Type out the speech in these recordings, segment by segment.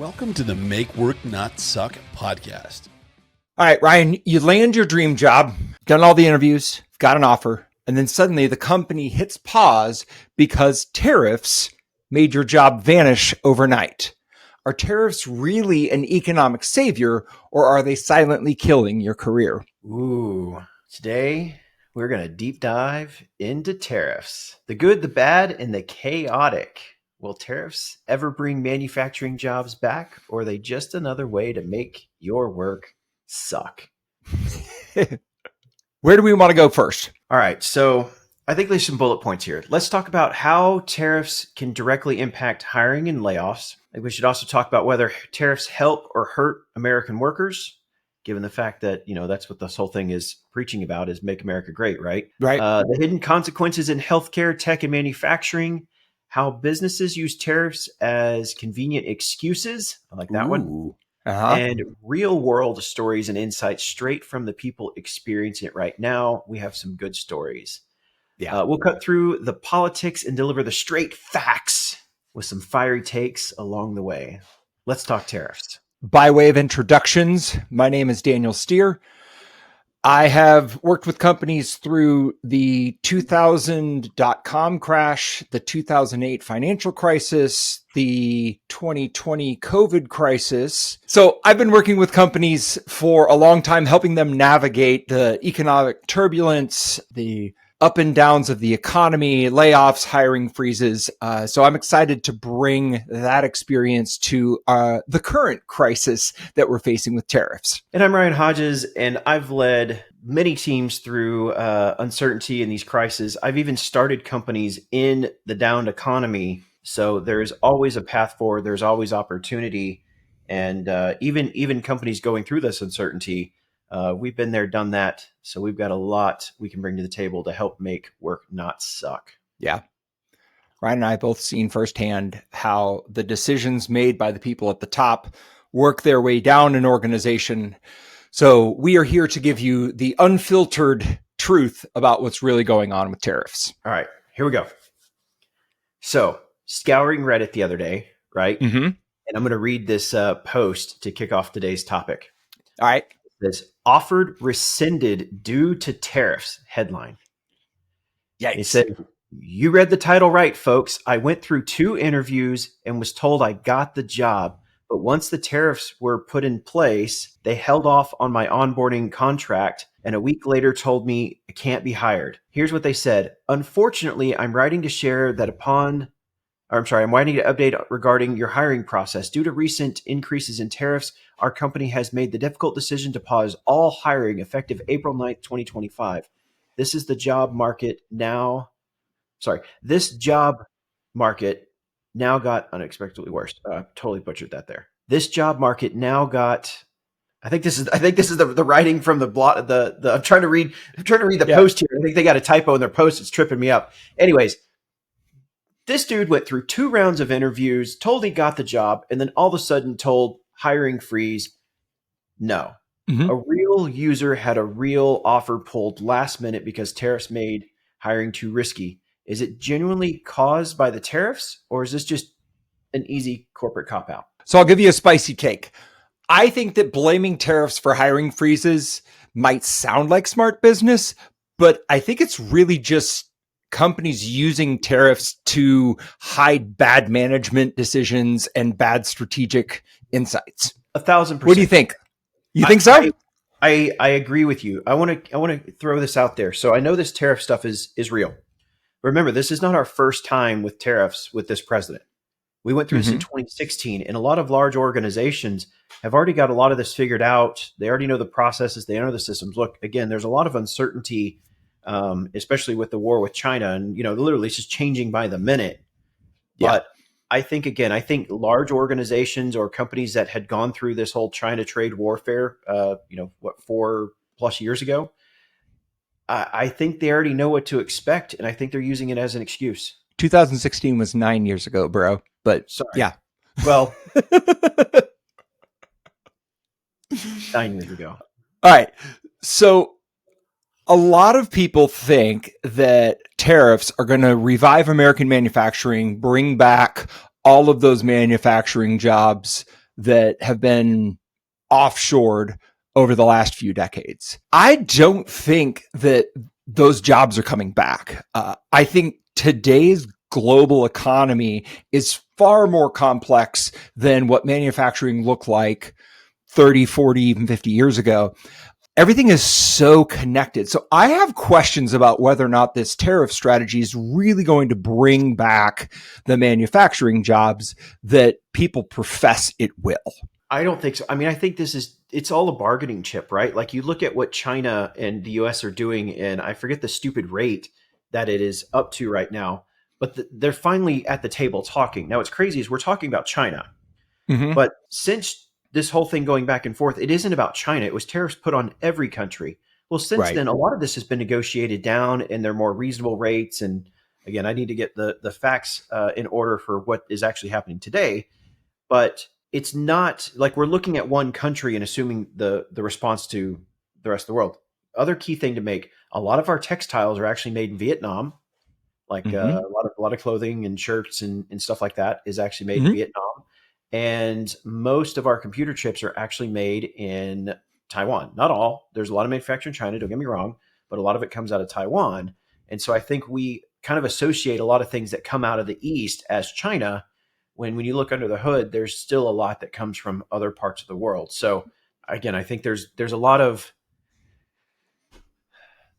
Welcome to the Make Work Not Suck podcast. All right, Ryan, you land your dream job, done all the interviews, got an offer, and then suddenly the company hits pause because tariffs made your job vanish overnight. Are tariffs really an economic savior, or are they silently killing your career? Ooh, today we're going to deep dive into tariffs. The good, the bad, and the chaotic. Will tariffs ever bring manufacturing jobs back, or are they just another way to make your work suck? Where do we want to go first? All right, so I think there's some bullet points here. Let's talk about how tariffs can directly impact hiring and layoffs. I think we should also talk about whether tariffs help or hurt American workers, given the fact that, that's what this whole thing is preaching about, is make America great, right? Right. The hidden consequences in healthcare, tech, and manufacturing, how businesses use tariffs as convenient excuses. I like that one. And real world stories and insights straight from the people experiencing it right now. We have some good stories. Yeah. We'll cut through the politics and deliver the straight facts with some fiery takes along the way. Let's talk tariffs. By way of introductions, my name is Daniel Steer. I have worked with companies through the 2000 .com crash, the 2008 financial crisis, the 2020 COVID crisis. So I've been working with companies for a long time, helping them navigate the economic turbulence, the up and downs of the economy, layoffs, hiring freezes. So I'm excited to bring that experience to the current crisis that we're facing with tariffs. And I'm Ryan Hodges, and I've led many teams through uncertainty in these crises. I've even started companies in the downed economy. So there's always a path forward. There's always opportunity. And even companies going through this uncertainty, we've been there, done that. So we've got a lot we can bring to the table to help make work not suck. Yeah. Ryan and I have both seen firsthand how the decisions made by the people at the top work their way down an organization. So we are here to give you the unfiltered truth about what's really going on with tariffs. All right, here we go. So scouring Reddit the other day, right? Mm-hmm. And I'm going to read this post to kick off today's topic. All right. This offered rescinded due to tariffs headline. Yeah. He said, "You read the title right, folks. I went through 2 interviews and was told I got the job. But once the tariffs were put in place, they held off on my onboarding contract and a week later told me I can't be hired. Here's what they said. Unfortunately, I'm writing to share that I'm writing to update regarding your hiring process. Due to recent increases in tariffs, our company has made the difficult decision to pause all hiring effective April 9th, 2025. This job market now got unexpectedly worse. Totally butchered that there. This job market now got, I think this is the writing from the blot. I'm trying to read the post here. I think they got a typo in their post. It's tripping me up. Anyways, this dude went through 2 rounds of interviews, told he got the job, and then all of a sudden told hiring freeze. No. Mm-hmm. A real user had a real offer pulled last minute because tariffs made hiring too risky. Is it genuinely caused by the tariffs, or is this just an easy corporate cop-out? So I'll give you a spicy take. I think that blaming tariffs for hiring freezes might sound like smart business, but I think it's really just companies using tariffs to hide bad management decisions and bad strategic insights. 1,000%. What do you think? You think so? I agree with you. I want to throw this out there. So I know this tariff stuff is real. Remember, this is not our first time with tariffs with this president. We went through this in 2016, and a lot of large organizations have already got a lot of this figured out. They already know the processes. They know the systems. Look, again, there's a lot of uncertainty, especially with the war with China, and literally it's just changing by the minute. Yeah. But I think large organizations or companies that had gone through this whole China trade warfare, 4+ years ago, I think they already know what to expect, and I think they're using it as an excuse. 2016 was 9 years ago, bro. But sorry. Yeah. Well, 9 years ago. All right. So a lot of people think that tariffs are going to revive American manufacturing, bring back all of those manufacturing jobs that have been offshored over the last few decades. I don't think that those jobs are coming back. I think today's global economy is far more complex than what manufacturing looked like 30, 40, even 50 years ago. Everything is so connected. So I have questions about whether or not this tariff strategy is really going to bring back the manufacturing jobs that people profess it will. I don't think so. I mean, I think it's all a bargaining chip, right? Like you look at what China and the US are doing, and I forget the stupid rate that it is up to right now, but they're finally at the table talking. Now, what's crazy is we're talking about China, but since this whole thing going back and forth, it isn't about China. It was tariffs put on every country. Well, since then, a lot of this has been negotiated down and they're more reasonable rates. And again, I need to get the facts in order for what is actually happening today. But it's not like we're looking at one country and assuming the response to the rest of the world. Other key thing to make, a lot of our textiles are actually made in Vietnam. Like a lot of clothing and shirts and stuff like that is actually made in Vietnam. And most of our computer chips are actually made in Taiwan. Not all. There's a lot of manufacturing in China, don't get me wrong, but a lot of it comes out of Taiwan. And so I think we kind of associate a lot of things that come out of the East as China, when you look under the hood, there's still a lot that comes from other parts of the world. So again, I think there's a lot of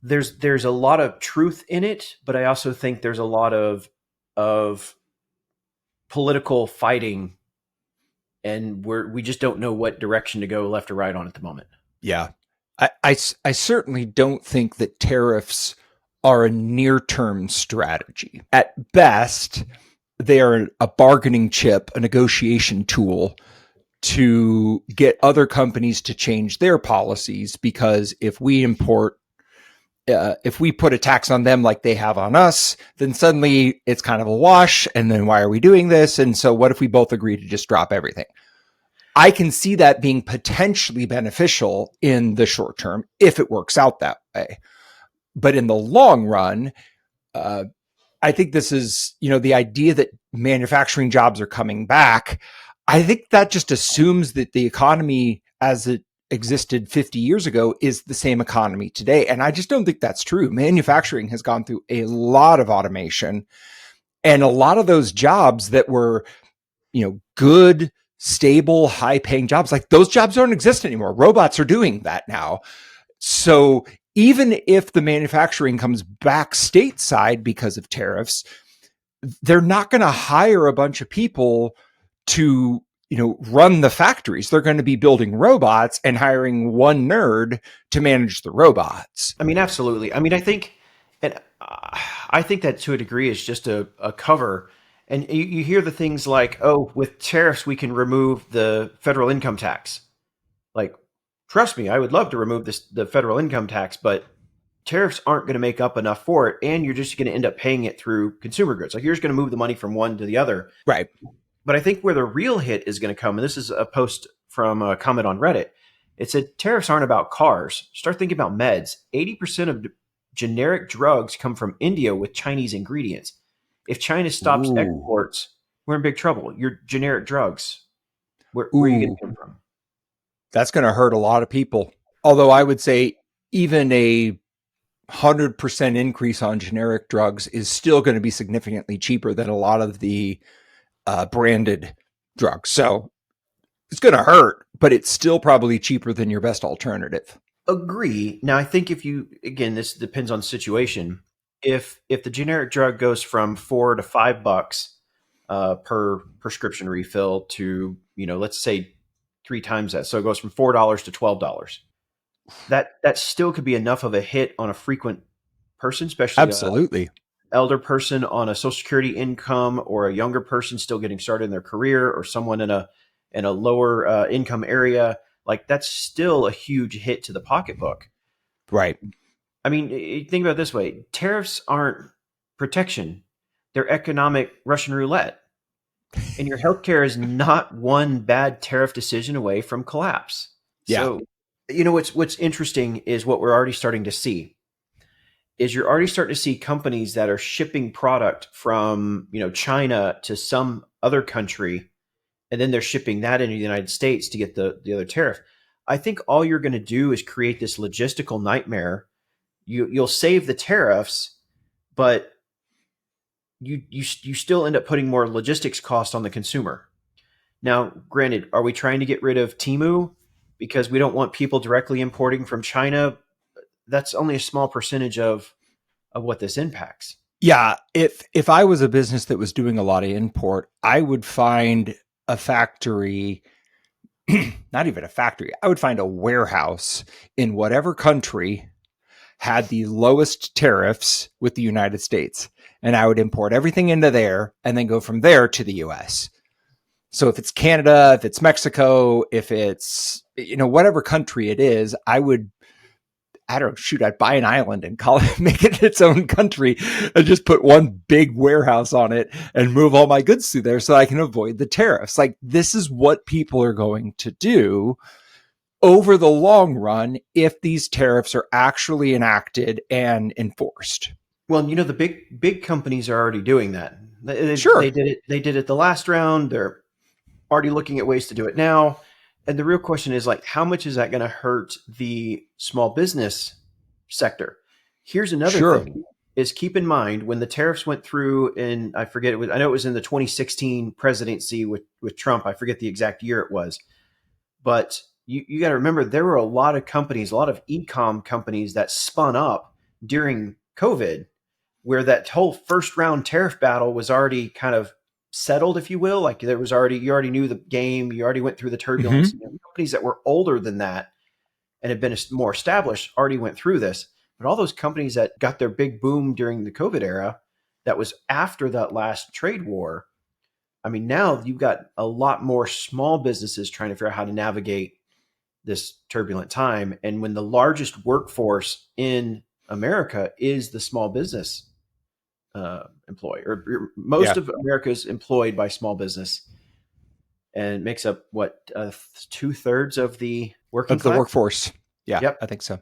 there's a lot of truth in it, but I also think there's a lot of political fighting, and we just don't know what direction to go left or right on at the moment. Yeah. I certainly don't think that tariffs are a near-term strategy. At best, they are a bargaining chip, a negotiation tool to get other companies to change their policies, because if we put a tax on them like they have on us, then suddenly it's kind of a wash. And then why are we doing this? And so what if we both agree to just drop everything? I can see that being potentially beneficial in the short term if it works out that way. But in the long run, I think this is, the idea that manufacturing jobs are coming back. I think that just assumes that the economy as it existed 50 years ago is the same economy today. And I just don't think that's true. Manufacturing has gone through a lot of automation, and a lot of those jobs that were, good, stable, high paying jobs, like those jobs don't exist anymore. Robots are doing that now. So even if the manufacturing comes back stateside because of tariffs, they're not going to hire a bunch of people to, run the factories. They're going to be building robots and hiring one nerd to manage the robots. I mean, absolutely. I mean, I think that to a degree is just a cover. And you hear the things like, oh, with tariffs, we can remove the federal income tax. Like, trust me, I would love to remove the federal income tax, but tariffs aren't going to make up enough for it. And you're just going to end up paying it through consumer goods. Like, you're just going to move the money from one to the other. Right. But I think where the real hit is going to come, and this is a post from a comment on Reddit, it said tariffs aren't about cars. Start thinking about meds. 80% of generic drugs come from India with Chinese ingredients. If China stops exports, we're in big trouble. Your generic drugs, where are you going to come from? That's going to hurt a lot of people. Although I would say even a 100% increase on generic drugs is still going to be significantly cheaper than a lot of the branded drugs. So it's going to hurt, but it's still probably cheaper than your best alternative. Agree. Now, I think this depends on the situation. If the generic drug goes from $4 to $5 per prescription refill to, let's say 3 times that. So it goes from $4 to $12. That still could be enough of a hit on a frequent person, especially absolutely elder person on a Social Security income, or a younger person still getting started in their career, or someone in a lower income area. Like, that's still a huge hit to the pocketbook. Right. I mean, think about it this way. Tariffs aren't protection. They're economic Russian roulette. And your healthcare is not one bad tariff decision away from collapse. Yeah. So, what's interesting is what we're already starting to see. You're already starting to see companies that are shipping product from, China to some other country and then they're shipping that into the United States to get the other tariff. I think all you're going to do is create this logistical nightmare. You'll save the tariffs, but you still end up putting more logistics cost on the consumer. Now, granted, are we trying to get rid of Temu because we don't want people directly importing from China? That's only a small percentage of what this impacts. Yeah, if I was a business that was doing a lot of import, I would find a factory, not even a factory, I would find a warehouse in whatever country had the lowest tariffs with the United States. And I would import everything into there and then go from there to the US. So if it's Canada, if it's Mexico, if it's, whatever country it is, I don't know, shoot, I'd buy an island and call it, make it its own country and just put one big warehouse on it and move all my goods through there so I can avoid the tariffs. Like, this is what people are going to do over the long run if these tariffs are actually enacted and enforced. Well, the big companies are already doing that. Sure. They did it the last round. They're already looking at ways to do it now. And the real question is, like, how much is that going to hurt the small business sector? Here's another thing is, keep in mind when the tariffs went through in, I know it was in the 2016 presidency with Trump. I forget the exact year it was, but you got to remember there were a lot of companies, a lot of e-com companies that spun up during COVID, where that whole first round tariff battle was already kind of settled, if you will. Like, you already knew the game. You already went through the turbulence. Mm-hmm. Companies that were older than that and had been more established already went through this. But all those companies that got their big boom during the COVID era, that was after that last trade war. I mean, now you've got a lot more small businesses trying to figure out how to navigate this turbulent time. And when the largest workforce in America is the small business employee, or most of America is employed by small business, and makes up what 2/3 of the working class? The workforce. Yeah, yep. I think so.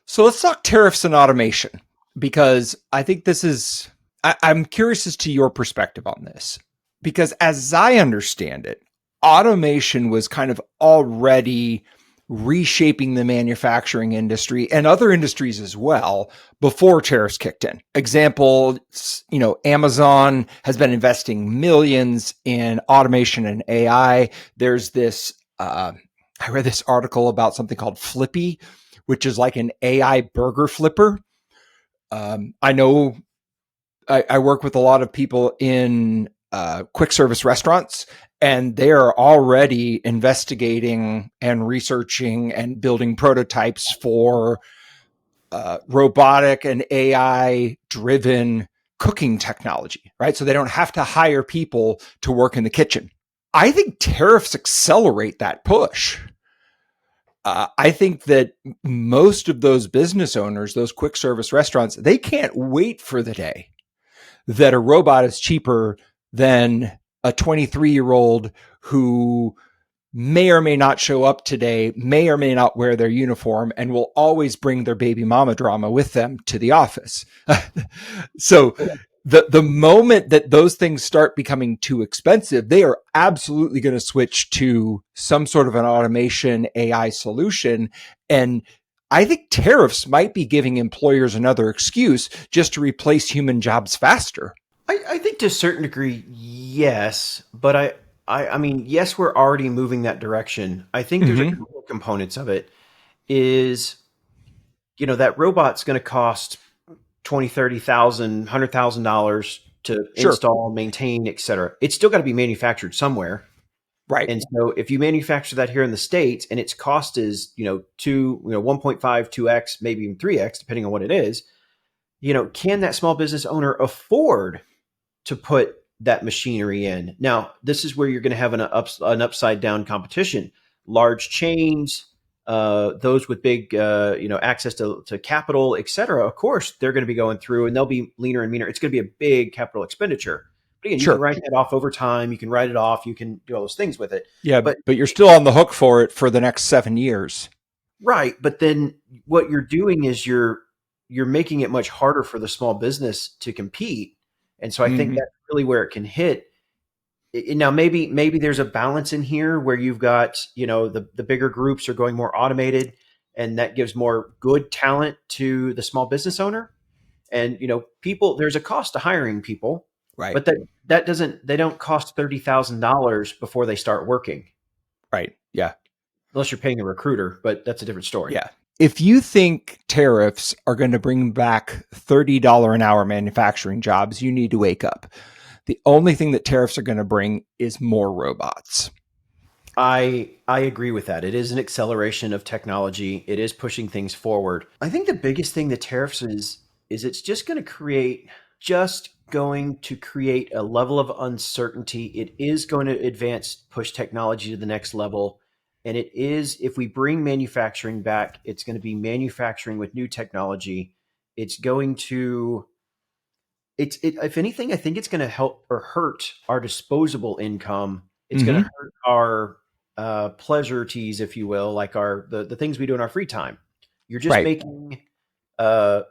So let's talk tariffs and automation, because I think this is, I'm curious as to your perspective on this, because as I understand it, automation was kind of already reshaping the manufacturing industry and other industries as well before tariffs kicked in. Example, Amazon has been investing millions in automation and AI. There's this, I read this article about something called Flippy, which is like an AI burger flipper. I know I work with a lot of people in quick service restaurants, and they are already investigating and researching and building prototypes for robotic and AI driven cooking technology, right? So they don't have to hire people to work in the kitchen. I think tariffs accelerate that push. I think that most of those business owners, those quick service restaurants, they can't wait for the day that a robot is cheaper than a 23-year-old who may or may not show up today, may or may not wear their uniform, and will always bring their baby mama drama with them to the office. So the moment that those things start becoming too expensive, they are absolutely going to switch to some sort of an automation AI solution. And I think tariffs might be giving employers another excuse just to replace human jobs faster. I think to a certain degree, yes. But I mean, yes, we're already moving that direction. I think there's a couple of components of it. Is, that robot's going to cost $20,000, $30,000, $100,000 to install, maintain, et cetera. It's still got to be manufactured somewhere. Right. And so if you manufacture that here in the States and its cost is, 1.5, 2x, maybe even 3x, depending on what it is, can that small business owner afford to put that machinery in? Now, this is where you're going to have an upside down competition. Large chains, those with big, access to capital, et cetera. Of course, they're going to be going through, and they'll be leaner and meaner. It's going to be a big capital expenditure. But again, you can write that off over time. You can write it off. You can do all those things with it. Yeah, but you're still on the hook for it for the next 7 years. Right. But then what you're doing is you're making it much harder for the small business to compete. And so I think that's really where it can hit. Now maybe there's a balance in here where you've got, the bigger groups are going more automated, and that gives more good talent to the small business owner. And people, there's a cost to hiring people, Right. but they don't cost $30,000 before they start working, Right. Yeah. unless you're paying a recruiter, but that's a different story. Yeah. If you think tariffs are going to bring back $30 an hour manufacturing jobs, you need to wake up. The only thing that tariffs are going to bring is more robots. I agree with that. It is an acceleration of technology. It is pushing things forward. I think the biggest thing the tariffs is it's just going to create a level of uncertainty. It is going to push technology to the next level. And it is, if we bring manufacturing back, it's going to be manufacturing with new technology. It's going to, if anything, I think it's going to help or hurt our disposable income. It's going to hurt our pleasurities, if you will, like the things we do in our free time. You're just making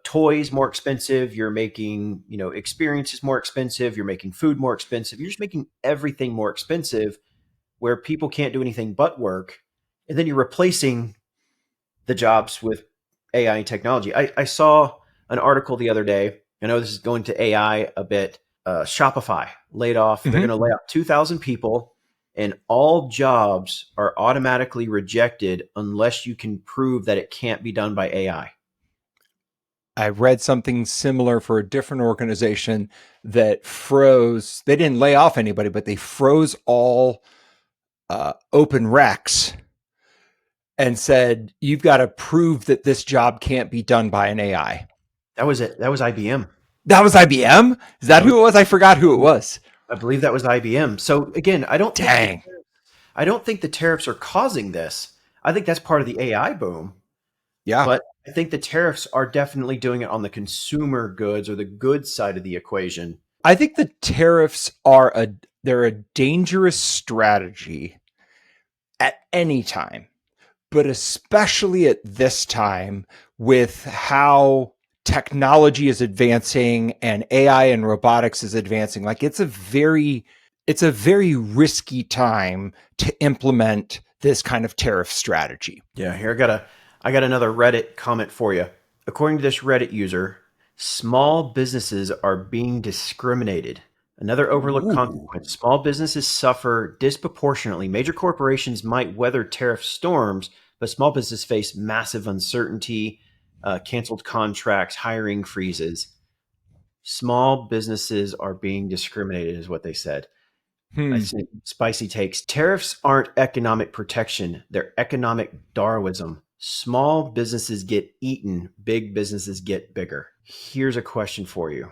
toys more expensive. You're making, experiences more expensive. You're making food more expensive. You're just making everything more expensive, where people can't do anything but work. And then you're replacing the jobs with AI and technology. I saw an article the other day. I know this is going to AI a bit. Shopify laid off. They're going to lay off 2,000 people, and all jobs are automatically rejected unless you can prove that it can't be done by AI. I read something similar for a different organization that froze. They didn't lay off anybody, but they froze all open recs and said, you've got to prove that this job can't be done by an AI. That was it. That was IBM. That was IBM? Is that who it was? I forgot who it was. I believe that was IBM. So again, I don't think the tariffs are causing this. I think that's part of the AI boom. Yeah. But I think the tariffs are definitely doing it on the consumer goods or the goods side of the equation. I think the tariffs they're a dangerous strategy at any time, but especially at this time with how technology is advancing and AI and robotics is advancing. Like it's a very risky time to implement this kind of tariff strategy. Yeah, here I got another Reddit comment for you. According to this Reddit user, small businesses are being discriminated. Another overlooked consequence. Small businesses suffer disproportionately. Major corporations might weather tariff storms, but small businesses face massive uncertainty, canceled contracts, hiring freezes. Small businesses are being discriminated, is what they said. I see spicy takes. Tariffs aren't economic protection. They're economic Darwinism. Small businesses get eaten. Big businesses get bigger. Here's a question for you.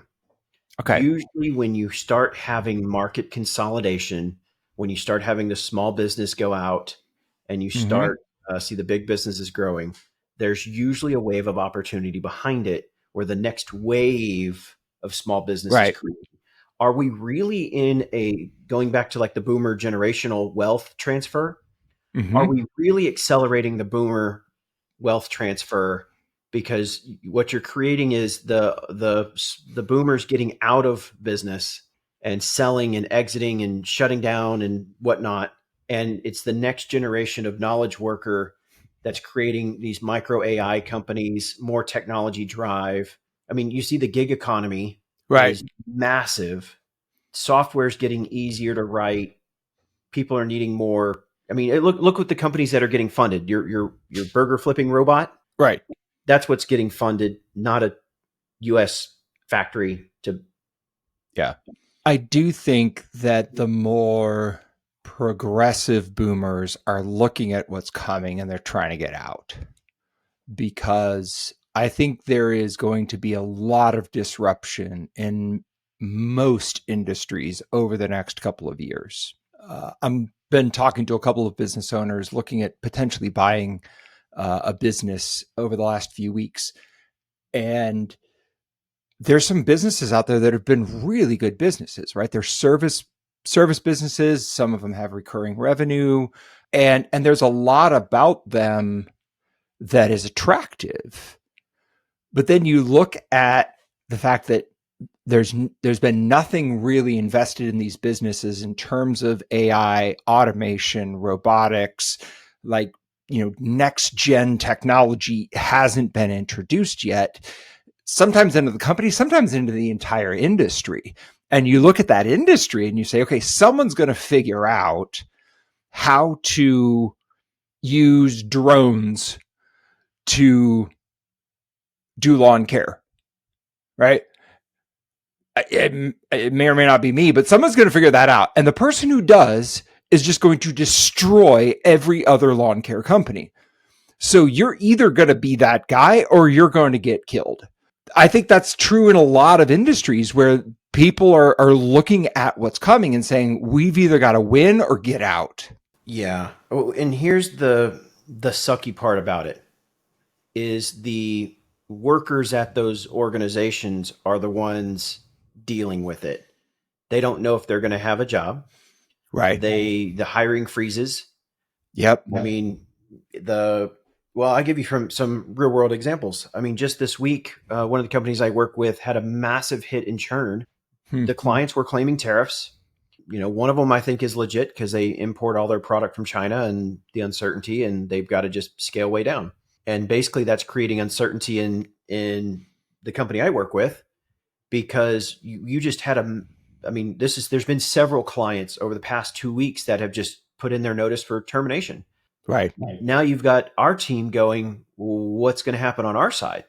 Okay. Usually when you start having market consolidation, when you start having the small business go out and you start see the big businesses growing, there's usually a wave of opportunity behind it where the next wave of small businesses is created. Are we really going back to like the boomer generational wealth transfer? Are we really accelerating the boomer wealth transfer? Because what you're creating is the boomers getting out of business and selling and exiting and shutting down and whatnot. And it's the next generation of knowledge worker that's creating these micro AI companies, more technology drive. I mean, you see the gig economy is massive. Software is getting easier to write. People are needing more. I mean, look what the companies that are getting funded. Your burger flipping robot, right? That's what's getting funded, not a U.S. factory. Yeah, I do think that the more progressive boomers are looking at what's coming and they're trying to get out, because I think there is going to be a lot of disruption in most industries over the next couple of years. I've been talking to a couple of business owners looking at potentially buying a business over the last few weeks. And there's some businesses out there that have been really good businesses, right? They're service businesses. Some of them have recurring revenue, and there's a lot about them that is attractive. But then you look at the fact that there's been nothing really invested in these businesses in terms of AI, automation, robotics, like, next gen technology hasn't been introduced yet. Sometimes into the company, sometimes into the entire industry. And you look at that industry and you say, okay, someone's going to figure out how to use drones to do lawn care, right? It may or may not be me, but someone's going to figure that out. And the person who does is just going to destroy every other lawn care company. So you're either going to be that guy or you're going to get killed. I think that's true in a lot of industries where people are looking at what's coming and saying, we've either got to win or get out. Yeah. Oh, and here's the sucky part about it is the workers at those organizations are the ones dealing with it. They don't know if they're going to have a job. Right. The hiring freezes. Yep. I mean, I'll give you from some real world examples. I mean, just this week, one of the companies I work with had a massive hit in churn. The clients were claiming tariffs. One of them I think is legit because they import all their product from China and the uncertainty, and they've got to just scale way down. And basically that's creating uncertainty in the company I work with because you just had there's been several clients over the past 2 weeks that have just put in their notice for termination. Right. Now you've got our team going, what's going to happen on our side?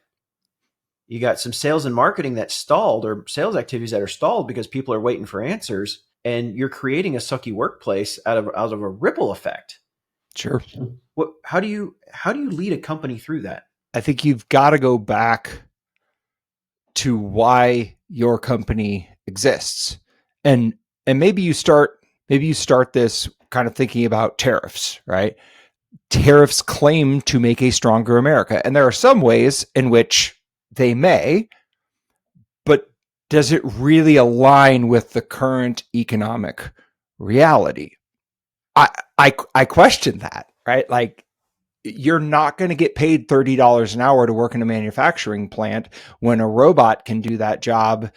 You got some sales and marketing that stalled or sales activities that are stalled because people are waiting for answers, and you're creating a sucky workplace out of a ripple effect. Sure. How do you lead a company through that? I think you've got to go back to why your company exists. And maybe you start this kind of thinking about tariffs, right? Tariffs claim to make a stronger America. And there are some ways in which they may, but does it really align with the current economic reality? I question that, right? Like, you're not going to get paid $30 an hour to work in a manufacturing plant when a robot can do that job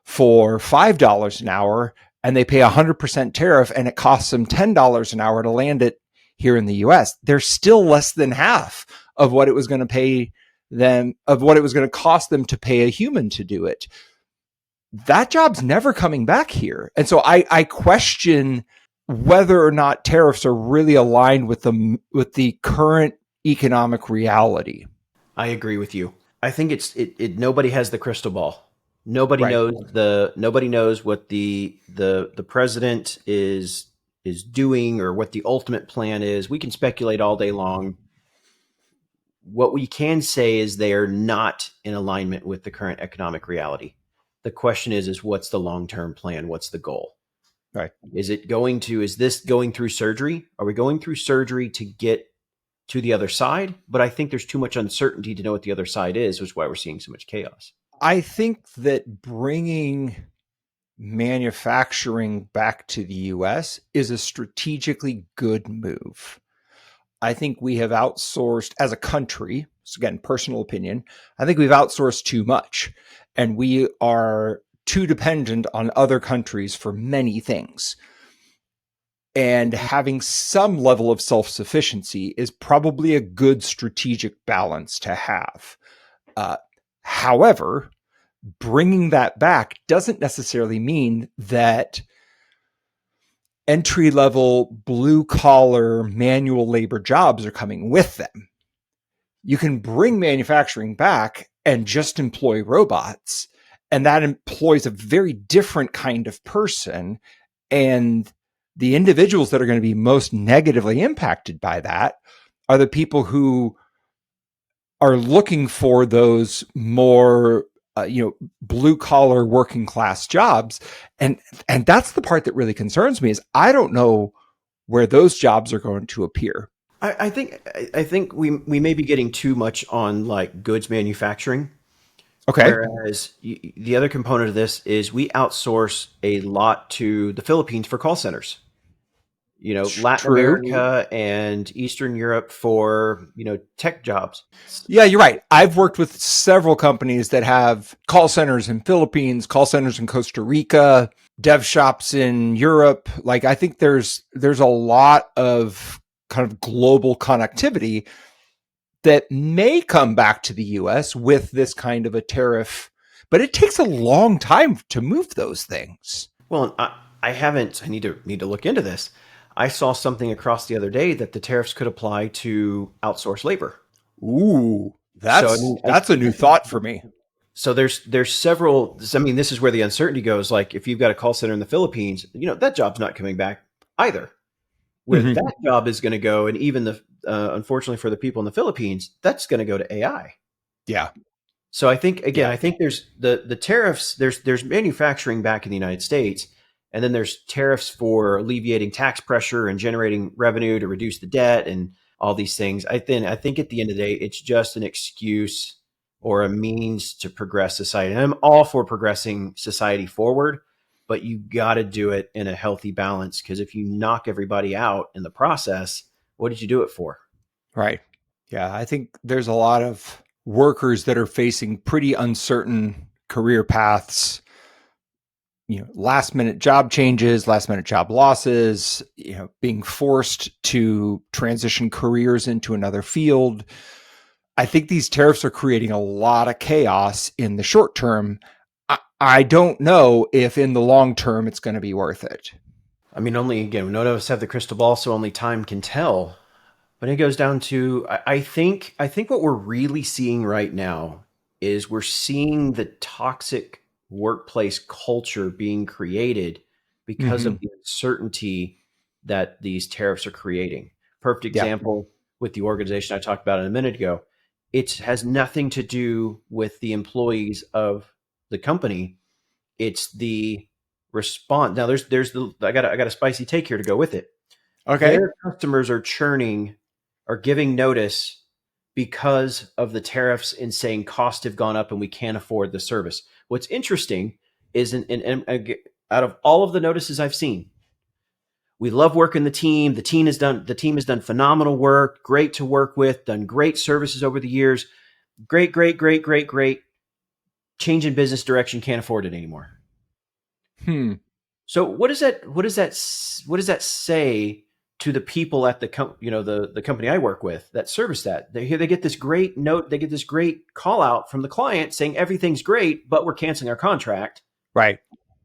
for $5 an hour, and they pay 100% tariff and it costs them $10 an hour to land it here in the US. They're still less than half of what it was going to cost them to pay a human to do it. That job's never coming back here. And so I question whether or not tariffs are really aligned with the current economic reality. I agree with you. I think nobody has the crystal ball. Nobody knows what the president is doing or what the ultimate plan is. We can speculate all day long. What we can say is they are not in alignment with the current economic reality. The question is what's the long-term plan? What's the goal? Right. Is this going through surgery? Are we going through surgery to get to the other side? But I think there's too much uncertainty to know what the other side is, which is why we're seeing so much chaos. I think that bringing manufacturing back to the US is a strategically good move. I think we have outsourced as a country. So again, personal opinion. I think we've outsourced too much, and we are too dependent on other countries for many things. And having some level of self-sufficiency is probably a good strategic balance to have. However, bringing that back doesn't necessarily mean that entry-level blue-collar manual labor jobs are coming with them. You can bring manufacturing back and just employ robots, and that employs a very different kind of person. And the individuals that are going to be most negatively impacted by that are the people who are looking for those more blue collar working class jobs. And that's the part that really concerns me is I don't know where those jobs are going to appear. I think we may be getting too much on like goods manufacturing. Okay. Whereas the other component of this is we outsource a lot to the Philippines for call centers. Latin True. America and Eastern Europe for, tech jobs. Yeah, you're right. I've worked with several companies that have call centers in Philippines, call centers in Costa Rica, dev shops in Europe. Like, I think there's a lot of kind of global connectivity that may come back to the US with this kind of a tariff, but it takes a long time to move those things. Well, I haven't. I need to look into this. I saw something across the other day that the tariffs could apply to outsourced labor. Ooh, So that's a new thought for me. So there's several. I mean, this is where the uncertainty goes. Like, if you've got a call center in the Philippines, that job's not coming back either. Where that job is going to go, and even unfortunately for the people in the Philippines, that's going to go to AI. Yeah. So I think there's the tariffs. There's manufacturing back in the United States, and then there's tariffs for alleviating tax pressure and generating revenue to reduce the debt and all these things. I think at the end of the day, it's just an excuse or a means to progress society. And I'm all for progressing society forward, but you got to do it in a healthy balance, because if you knock everybody out in the process, what did you do it for? Right. Yeah, I think there's a lot of workers that are facing pretty uncertain career paths, last minute job changes, last minute job losses, being forced to transition careers into another field. I think these tariffs are creating a lot of chaos in the short term. I don't know if in the long term it's going to be worth it. I mean, none of us have the crystal ball, so only time can tell. But it goes down to, I think what we're really seeing right now is we're seeing the toxic workplace culture being created because of the uncertainty that these tariffs are creating. Perfect example with the organization I talked about a minute ago. It has nothing to do with the employees of the company. It's the response. Now I got a spicy take here to go with it. Okay. Their customers are giving notice because of the tariffs and saying costs have gone up and we can't afford the service. What's interesting is, out of all of the notices I've seen, we love working the team. The team has done phenomenal work, great to work with, done great services over the years. Great. Change in business direction, can't afford it anymore. So what does that say to the people at the company I work with that service that? They get this great note, they get this great call out from the client saying everything's great, but we're canceling our contract. Right.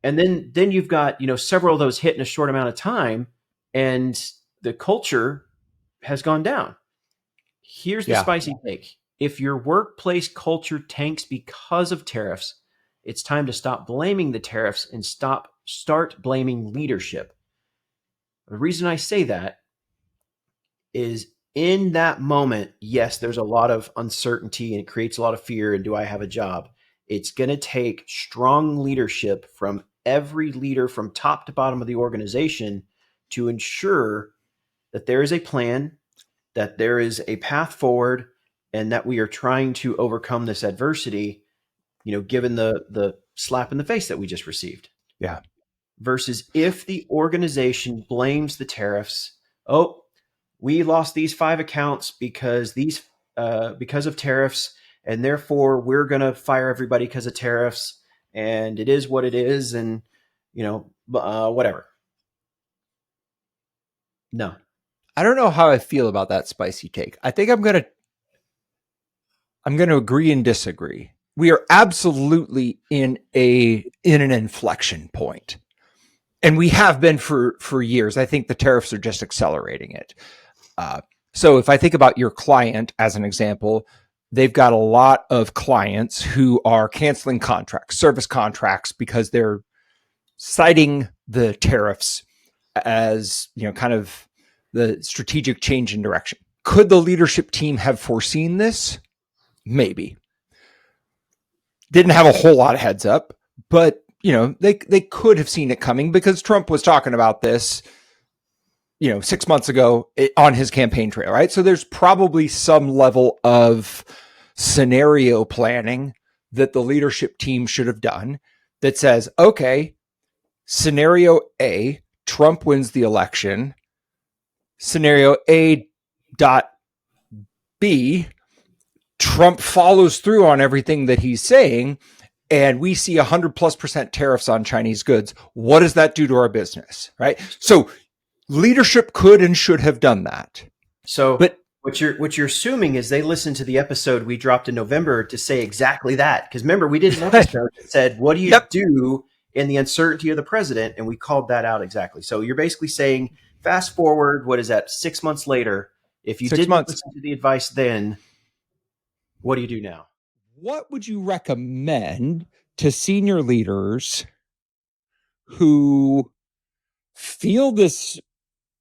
And then you've got, several of those hit in a short amount of time, and the culture has gone down. Here's the spicy take. If your workplace culture tanks because of tariffs, it's time to stop blaming the tariffs and start blaming leadership. The reason I say that is, in that moment, yes, there's a lot of uncertainty and it creates a lot of fear. And do I have a job? It's going to take strong leadership from every leader from top to bottom of the organization to ensure that there is a plan, that there is a path forward, and that we are trying to overcome this adversity, given the slap in the face that we just received. Yeah. Versus if the organization blames the tariffs, we lost these 5 accounts because of tariffs, and therefore we're going to fire everybody because of tariffs, and it is what it is, and whatever. No. I don't know how I feel about that spicy take. I think I'm going to agree and disagree. We are absolutely in an inflection point. And we have been for years. I think the tariffs are just accelerating it. So if I think about your client as an example, they've got a lot of clients who are canceling service contracts, because they're citing the tariffs as, kind of the strategic change in direction. Could the leadership team have foreseen this? Maybe. Didn't have a whole lot of heads up, but they could have seen it coming, because Trump was talking about this, 6 months ago on his campaign trail, right? So there's probably some level of scenario planning that the leadership team should have done that says, okay, scenario A, Trump wins the election. scenario A dot B, Trump follows through on everything that he's saying, and we see 100+% tariffs on Chinese goods. What does that do to our business? Right. So leadership could and should have done that. So, but what you're assuming is they listened to the episode we dropped in November to say exactly that. Because remember, we did an episode that said, "What do you do in the uncertainty of the president?" And we called that out exactly. So you're basically saying, fast forward, what is that? 6 months later, if you didn't listen to the advice then, what do you do now? What would you recommend to senior leaders who feel this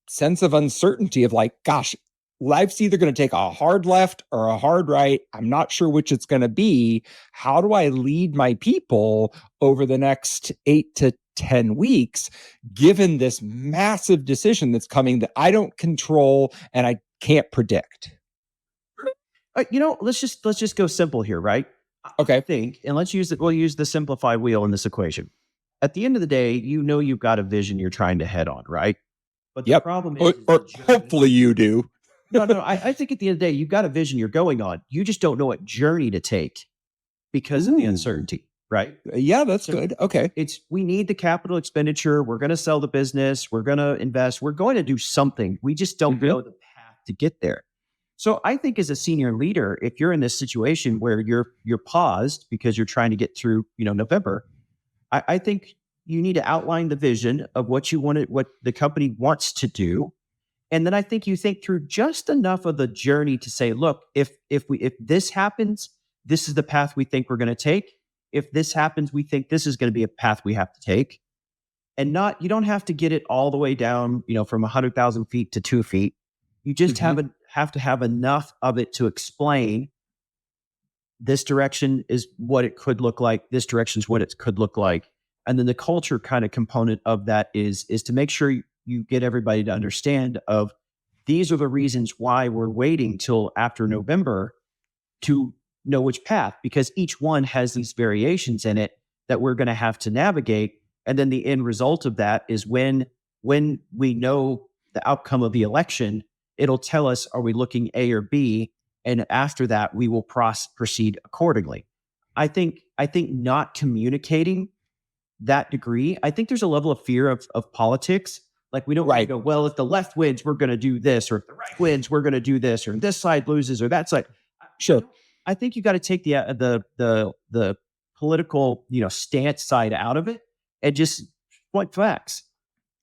sense of uncertainty of like, gosh, life's either going to take a hard left or a hard right. I'm not sure which it's going to be. How do I lead my people over the next 8 to 10 weeks, given this massive decision that's coming that I don't control and I can't predict? Let's just go simple here, right? Okay. I think, and we'll use the simplified wheel in this equation. At the end of the day, you've got a vision you're trying to head on, right? But the problem is, or hopefully you do. No. I think at the end of the day, you've got a vision you're going on. You just don't know what journey to take because of the uncertainty, right? Yeah, that's good. Okay. We need the capital expenditure. We're going to sell the business. We're going to invest. We're going to do something. We just don't know the path to get there. So I think as a senior leader, if you're in this situation where you're paused because you're trying to get through, November, I think you need to outline the vision of what you want, what the company wants to do. And then I think you think through just enough of the journey to say, look, if this happens, this is the path we think we're going to take. If this happens, we think this is going to be a path we have to take. And you don't have to get it all the way down, from 100,000 feet to 2 feet. You just have to have enough of it to explain this direction is what it could look like. This direction is what it could look like. And then the culture kind of component of that is to make sure you get everybody to understand of these are the reasons why we're waiting till after November to know which path, because each one has these variations in it that we're going to have to navigate. And then the end result of that is when we know the outcome of the election, it'll tell us, are we looking A or B? And after that, we will proceed accordingly. I think not communicating that degree, I think there's a level of fear of politics. Like we don't go, well, if the left wins, we're going to do this, or if the right wins, we're going to do this, or this side loses, or that side. Sure. I think you got to take the political, stance side out of it and just point facts.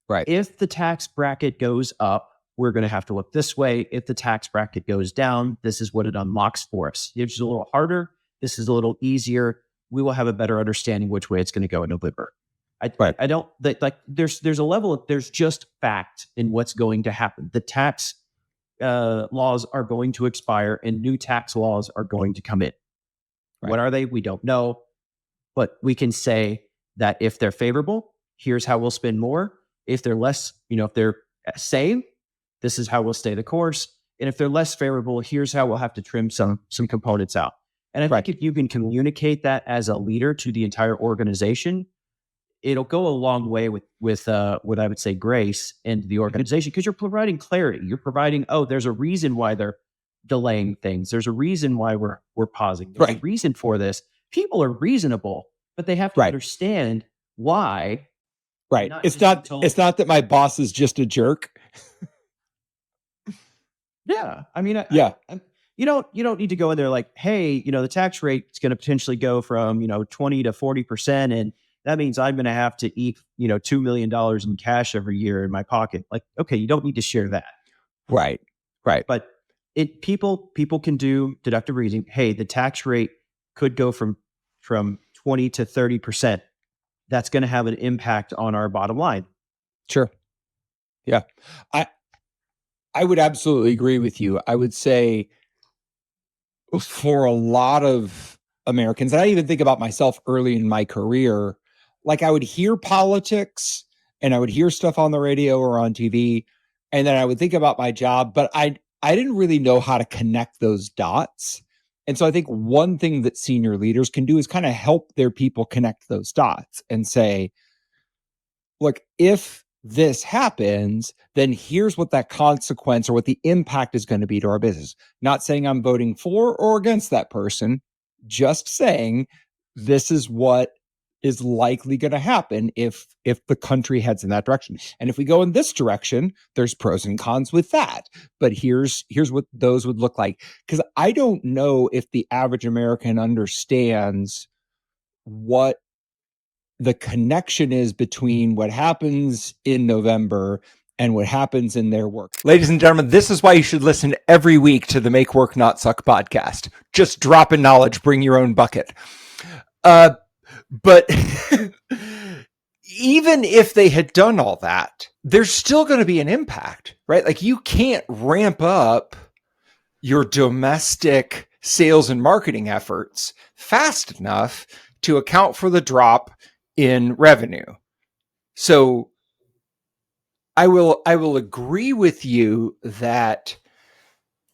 Right. If the tax bracket goes up, we're going to have to look this way. If the tax bracket goes down, this is what it unlocks for us. If it's a little harder, this is a little easier. We will have a better understanding which way it's going to go in November. I don't like there's a level of there's just fact in what's going to happen. The tax laws are going to expire and new tax laws are going to come in. Right. What are they? We don't know, but we can say that if they're favorable, here's how we'll spend more. If they're less, if they're same, this is how we'll stay the course. And if they're less favorable, here's how we'll have to trim some components out. And I think if you can communicate that as a leader to the entire organization, it'll go a long way with what I would say grace into the organization, because you're providing clarity. You're providing, there's a reason why they're delaying things. There's a reason why we're pausing. There's a reason for this. People are reasonable, but they have to understand why. Right. It's not that my boss is just a jerk. Yeah. I mean, you don't need to go in there like, hey, the tax rate is going to potentially go from, 20 to 40%. And that means I'm going to have to eat, $2 million in cash every year in my pocket. Like, okay, you don't need to share that. Right. But people can do deductive reasoning. Hey, the tax rate could go from 20 to 30%. That's going to have an impact on our bottom line. Sure. Yeah. I would absolutely agree with you. I would say for a lot of Americans, and I even think about myself early in my career, like I would hear politics and I would hear stuff on the radio or on TV, and then I would think about my job, but I didn't really know how to connect those dots. And so I think one thing that senior leaders can do is kind of help their people connect those dots and say, look, if this happens, then here's what that consequence or what the impact is going to be to our business. Not saying I'm voting for or against that person, just saying this is what is likely going to happen if the country heads in that direction. And if we go in this direction, there's pros and cons with that. But here's what those would look like. Because I don't know if the average American understands what the connection is between what happens in November and what happens in their work. Ladies and gentlemen, this is why you should listen every week to the Make Work Not Suck podcast. Just drop in knowledge, bring your own bucket. But even if they had done all that, there's still going to be an impact, right? Like you can't ramp up your domestic sales and marketing efforts fast enough to account for the drop in revenue. So I will agree with you that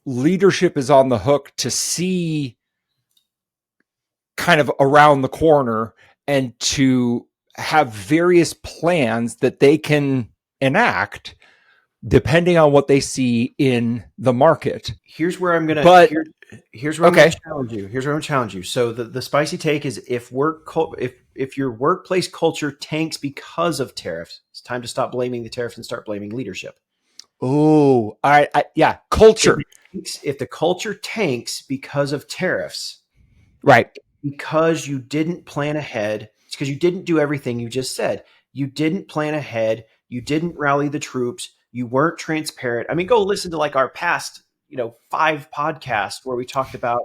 leadership is on the hook to see kind of around the corner and to have various plans that they can enact depending on what they see in the market. Here's where I'm gonna. Here's where I'm gonna challenge you. Here's where I'm gonna challenge you. So the spicy take is if your workplace culture tanks because of tariffs, it's time to stop blaming the tariffs and start blaming leadership. Oh, yeah, culture. If the culture tanks because of tariffs, right? Because you didn't plan ahead. It's because you didn't do everything you just said. You didn't plan ahead. You didn't rally the troops. You weren't transparent. I mean, go listen to like our past, 5 podcasts where we talked about,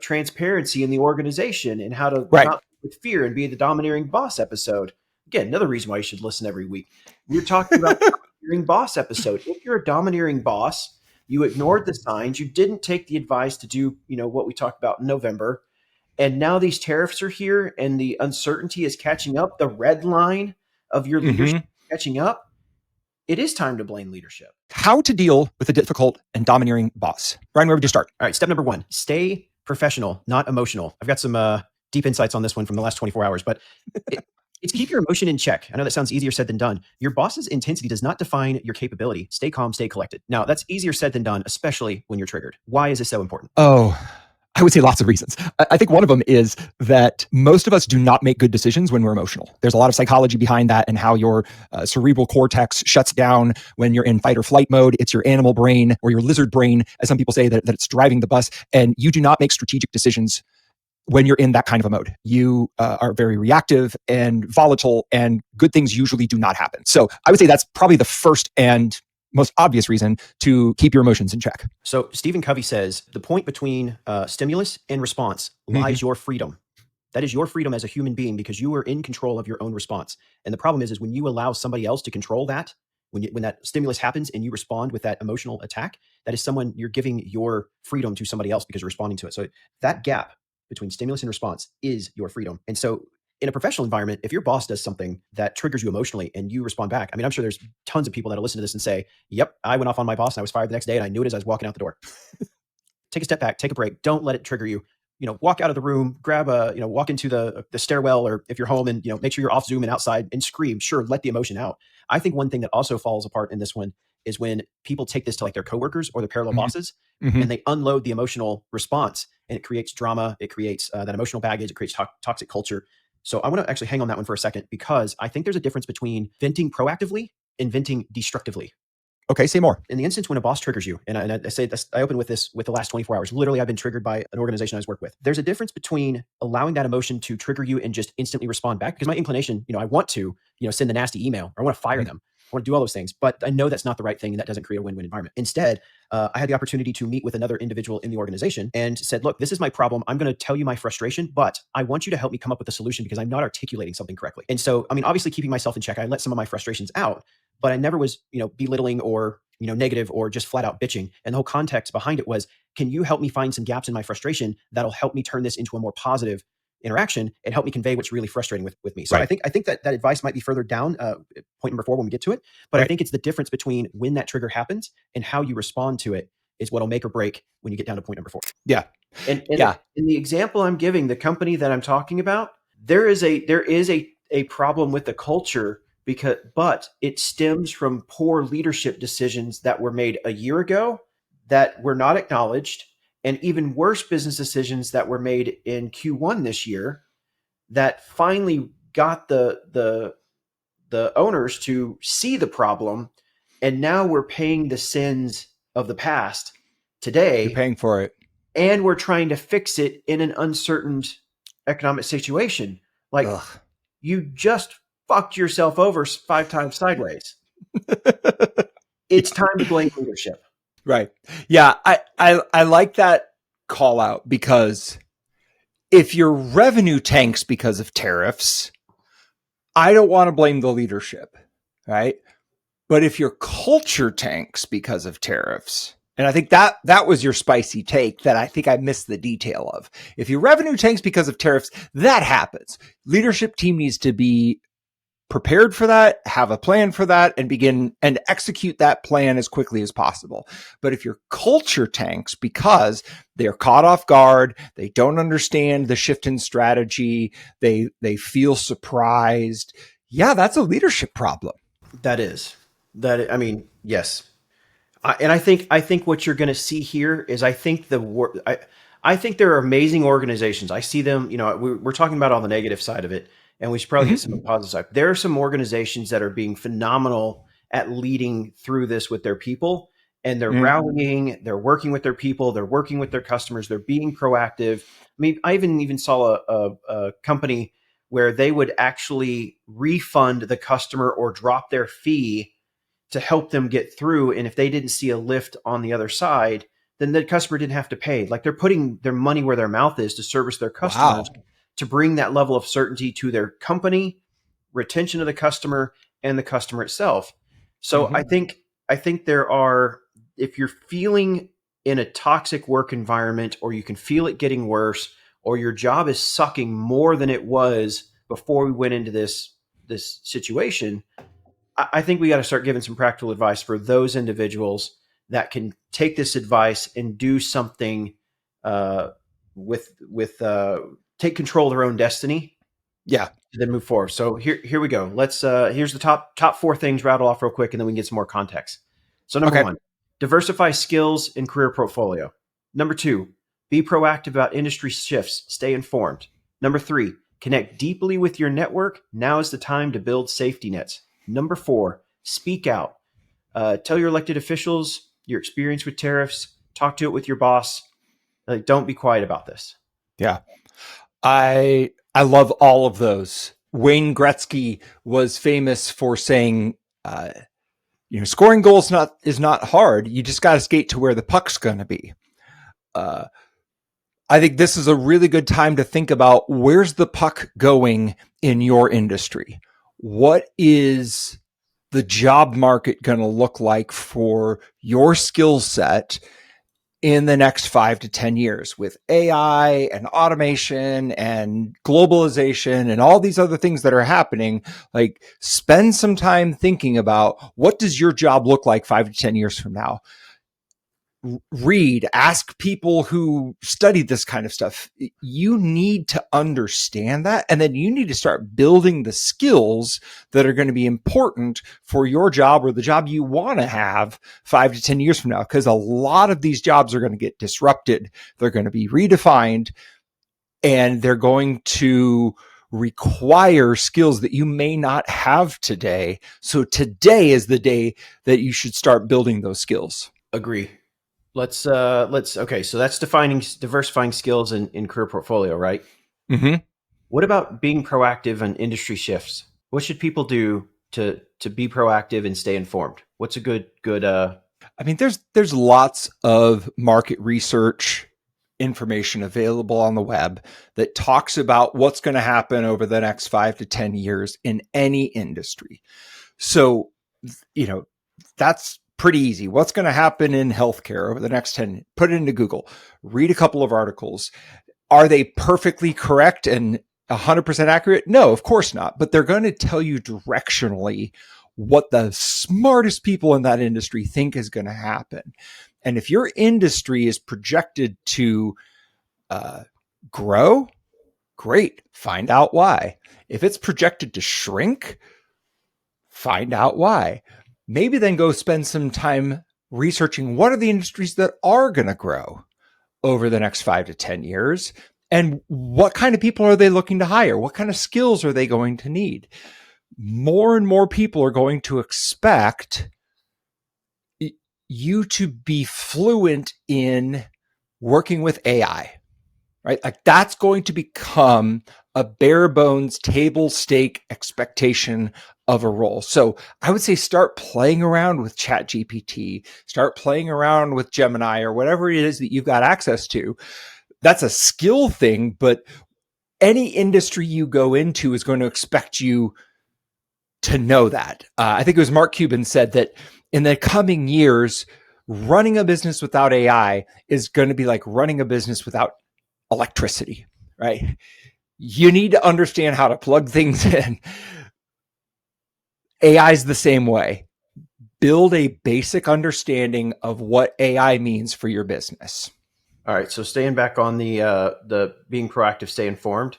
transparency in the organization and how to not with fear and be the domineering boss episode. Again, another reason why you should listen every week. We're talking about the domineering boss episode. If you're a domineering boss, you ignored the signs. You didn't take the advice to do, what we talked about in November. And now these tariffs are here and the uncertainty is catching up. The red line of your leadership catching up. It is time to blame leadership. How to deal with a difficult and domineering boss. Ryan, where would you start? All right. Step number 1, stay professional, not emotional. I've got some deep insights on this one from the last 24 hours, but it's keep your emotion in check. I know that sounds easier said than done. Your boss's intensity does not define your capability. Stay calm, stay collected. Now, that's easier said than done, especially when you're triggered. Why is this so important? Oh, I would say lots of reasons. I think one of them is that most of us do not make good decisions when we're emotional. There's a lot of psychology behind that and how your cerebral cortex shuts down when you're in fight or flight mode. It's your animal brain or your lizard brain, as some people say, that it's driving the bus. And you do not make strategic decisions when you're in that kind of a mode. You are very reactive and volatile, and good things usually do not happen. So I would say that's probably the first and most obvious reason to keep your emotions in check. So Stephen Covey says the point between stimulus and response lies your freedom. That is your freedom as a human being because you are in control of your own response. And the problem is when you allow somebody else to control that, when that stimulus happens and you respond with that emotional attack, that is you're giving your freedom to somebody else because you're responding to it. So that gap between stimulus and response is your freedom. And so in a professional environment, if your boss does something that triggers you emotionally and you respond back, I mean, I'm sure there's tons of people that'll listen to this and say, yep, I went off on my boss and I was fired the next day and I knew it as I was walking out the door. Take a step back, take a break. Don't let it trigger you. Walk out of the room, grab walk into the stairwell, or if you're home and, make sure you're off Zoom and outside and scream. Sure, let the emotion out. I think one thing that also falls apart in this one is when people take this to like their coworkers or their parallel bosses and they unload the emotional response and it creates drama. It creates that emotional baggage. It creates toxic culture. So I want to actually hang on that one for a second because I think there's a difference between venting proactively and venting destructively. Okay, say more. In the instance when a boss triggers you, and I say this, I open with this with the last 24 hours. Literally, I've been triggered by an organization I was worked with. There's a difference between allowing that emotion to trigger you and just instantly respond back. Because my inclination, I want to, send the nasty email or I want to fire them. I want to do all those things, but I know that's not the right thing and that doesn't create a win-win environment. Instead, I had the opportunity to meet with another individual in the organization and said, look, this is my problem. I'm going to tell you my frustration, but I want you to help me come up with a solution because I'm not articulating something correctly. And so, I mean, obviously keeping myself in check, I let some of my frustrations out, but I never was, belittling or, negative or just flat out bitching. And the whole context behind it was, can you help me find some gaps in my frustration that'll help me turn this into a more positive interaction and help me convey what's really frustrating with me. So I think that advice might be further down, point number 4 when we get to it. But I think it's the difference between when that trigger happens and how you respond to it is what'll make or break when you get down to point number 4. Yeah. And in the example I'm giving, the company that I'm talking about, there is a problem with the culture but it stems from poor leadership decisions that were made a year ago that were not acknowledged, and even worse business decisions that were made in Q1 this year that finally got the owners to see the problem, and now we're paying the sins of the past today. You're paying for it. And we're trying to fix it in an uncertain economic situation. Like, Ugh. you just fucked yourself over 5 times sideways. It's time to blame leadership. Right. Yeah. I like that call out, because if your revenue tanks because of tariffs, I don't want to blame the leadership. Right. But if your culture tanks because of tariffs, and I think that was your spicy take that I think I missed the detail of. If your revenue tanks because of tariffs, that happens. Leadership team needs to be prepared for that, have a plan for that, and begin and execute that plan as quickly as possible. But if your culture tanks because they're caught off guard, they don't understand the shift in strategy, they feel surprised, yeah, that's a leadership problem. I mean, yes. I think what you're going to see here is I think there are amazing organizations. I see them, we're talking about on the negative side of it, and we should probably get some positive side. There are some organizations that are being phenomenal at leading through this with their people, and they're rallying, they're working with their people, they're working with their customers, they're being proactive. I mean, I even saw a company where they would actually refund the customer or drop their fee to help them get through. And if they didn't see a lift on the other side, then the customer didn't have to pay. Like, they're putting their money where their mouth is to service their customers, to bring that level of certainty to their company, retention of the customer, and the customer itself. So I think there are, if you're feeling in a toxic work environment, or you can feel it getting worse, or your job is sucking more than it was before we went into this situation, I think we got to start giving some practical advice for those individuals that can take this advice and do something take control of their own destiny. Yeah. Then move forward. So here we go. Let's here's the top 4 things, rattle off real quick, and then we can get some more context. So number 1, diversify skills and career portfolio. Number 2, be proactive about industry shifts. Stay informed. Number 3, connect deeply with your network. Now is the time to build safety nets. Number 4, speak out. Tell your elected officials your experience with tariffs. Talk to it with your boss. Don't be quiet about this. Yeah. I love all of those. Wayne Gretzky was famous for saying, scoring goals is not hard. You just got to skate to where the puck's going to be. I think this is a really good time to think about, where's the puck going in your industry? What is the job market going to look like for your skill set in the next 5 to 10 years, with AI and automation and globalization and all these other things that are happening? Like, spend some time thinking about, what does your job look like 5 to 10 years from now? Read, ask people who study this kind of stuff. You need to understand that. And then you need to start building the skills that are going to be important for your job, or the job you want to have 5 to 10 years from now. Because a lot of these jobs are going to get disrupted. They're going to be redefined, and they're going to require skills that you may not have today. So today is the day that you should start building those skills. Agree. Okay. So that's diversifying skills in career portfolio, right? Mm-hmm. What about being proactive on industry shifts? What should people do to be proactive and stay informed? What's a good? I mean, there's lots of market research information available on the web that talks about what's going to happen over the next 5 to 10 years in any industry. So, that's pretty easy. What's going to happen in healthcare over the next 10? Put it into Google, read a couple of articles. Are they perfectly correct and 100% accurate? No, of course not. But they're going to tell you directionally what the smartest people in that industry think is going to happen. And if your industry is projected to grow, great. Find out why. If it's projected to shrink, find out why. Maybe then go spend some time researching what are the industries that are going to grow over the next 5 to 10 years, and what kind of people are they looking to hire? What kind of skills are they going to need? More and more people are going to expect you to be fluent in working with AI, right? Like that's going to become a bare bones table stake expectation of a role. So I would say start playing around with ChatGPT, start playing around with Gemini or whatever it is that you've got access to. That's a skill thing, but any industry you go into is going to expect you to know that. I think it was Mark Cuban said that in the coming years, running a business without AI is going to be like running a business without electricity, right? You need to understand how to plug things in. AI is the same way. Build a basic understanding of what AI means for your business. All right. So staying back on the being proactive, stay informed.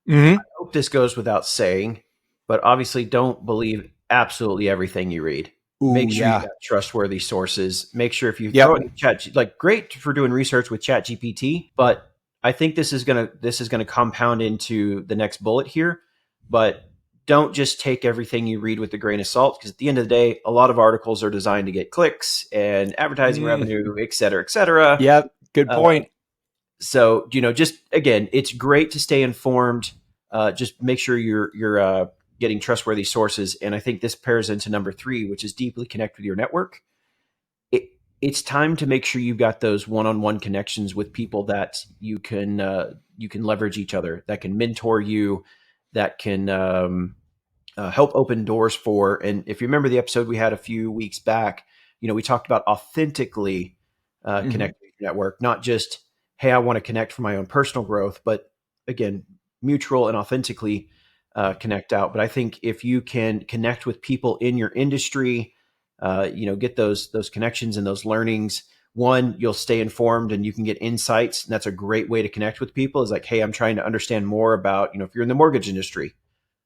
Mm-hmm. I hope this goes without saying, but obviously don't believe absolutely everything you read. Make sure you got trustworthy sources. Make sure if you throw it in chat, like great for doing research with Chat GPT, but I think this is gonna compound into the next bullet here. But don't just take everything you read with a grain of salt, because at the end of the day, a lot of articles are designed to get clicks and advertising revenue, et cetera, et cetera. Yep. Good point. So, just again, it's great to stay informed. Just make sure you're getting trustworthy sources. And I think this pairs into number 3, which is deeply connect with your network. It's time to make sure you've got those one-on-one connections with people that you can leverage each other, that can mentor you, that can help open doors for. And if you remember the episode we had a few weeks back, we talked about authentically connecting with your network, not just, hey, I want to connect for my own personal growth, but again, mutual and authentically connect out. But I think if you can connect with people in your industry, get those connections and those learnings, one, you'll stay informed and you can get insights. And that's a great way to connect with people, is like, hey, I'm trying to understand more about, if you're in the mortgage industry,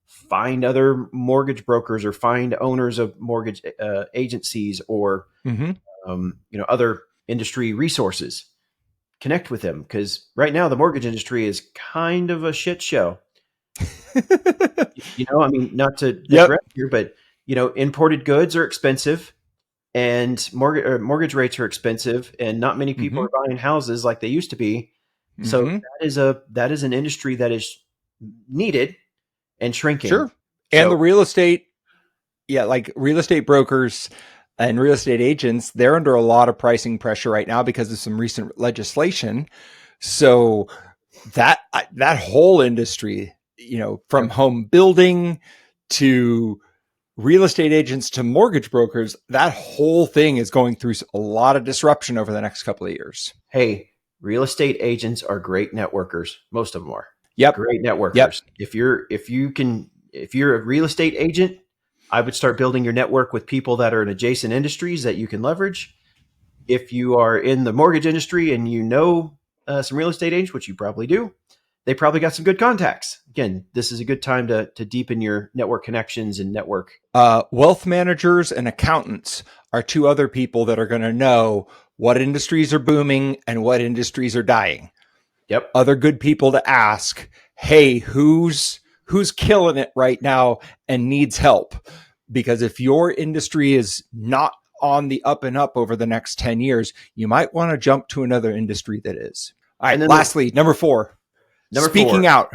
find other mortgage brokers or find owners of mortgage agencies or, other industry resources. Connect with them, because right now the mortgage industry is kind of a shit show. Not to digress here, but imported goods are expensive, and mortgage rates are expensive, and not many people are buying houses like they used to be. So that is an industry that is needed and shrinking. Sure. And the real estate, like real estate brokers and real estate agents, they're under a lot of pricing pressure right now because of some recent legislation. So that whole industry, from home building to real estate agents to mortgage brokers, that whole thing is going through a lot of disruption over the next couple of years. Hey, real estate agents are great networkers. Most of them are. Yep. Great networkers. Yep. If you're a real estate agent, I would start building your network with people that are in adjacent industries that you can leverage. If you are in the mortgage industry and some real estate agents, which you probably do, they probably got some good contacts. Again, this is a good time to deepen your network connections and network. Wealth managers and accountants are 2 other people that are going to know what industries are booming and what industries are dying. Yep. Other good people to ask, hey, who's killing it right now and needs help? Because if your industry is not on the up and up over the next 10 years, you might want to jump to another industry that is. All right. Lastly, number 4. Speaking out.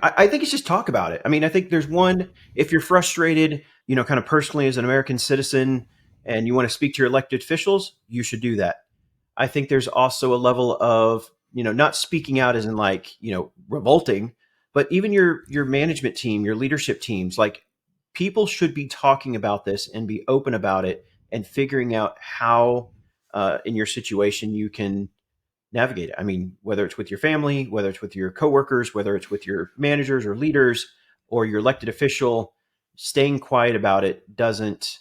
I think it's just talk about it. I think there's one, if you're frustrated, kind of personally as an American citizen, and you want to speak to your elected officials, you should do that. I think there's also a level of, not speaking out as in like, revolting, but even your management team, your leadership teams, like people should be talking about this and be open about it and figuring out how in your situation you can navigate it. Whether it's with your family, whether it's with your coworkers, whether it's with your managers or leaders or your elected official, staying quiet about it doesn't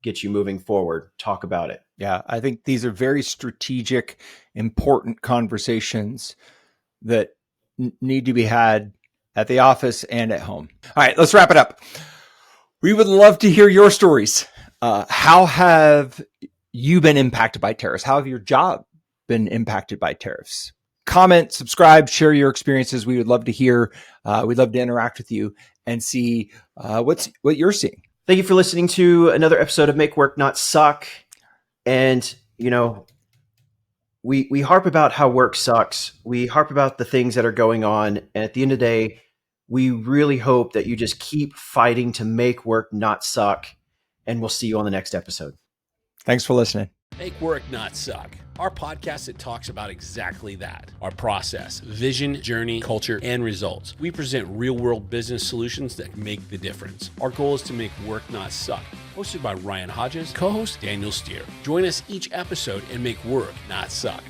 get you moving forward. Talk about it. Yeah, I think these are very strategic, important conversations that need to be had at the office and at home. All right, let's wrap it up. We would love to hear your stories. How have you been impacted by tariffs? How have your job been impacted by tariffs? Comment, subscribe, share your experiences. We would love to hear. We'd love to interact with you and see what you're seeing. Thank you for listening to another episode of Make Work Not Suck. And, we harp about how work sucks. We harp about the things that are going on. And at the end of the day, we really hope that you just keep fighting to make work not suck. And we'll see you on the next episode. Thanks for listening. Make Work Not Suck, our podcast that talks about exactly that. Our process, vision, journey, culture, and results. We present real-world business solutions that make the difference. Our goal is to make work not suck. Hosted by Ryan Hodges, co-host Daniel Steer. Join us each episode and make work not suck.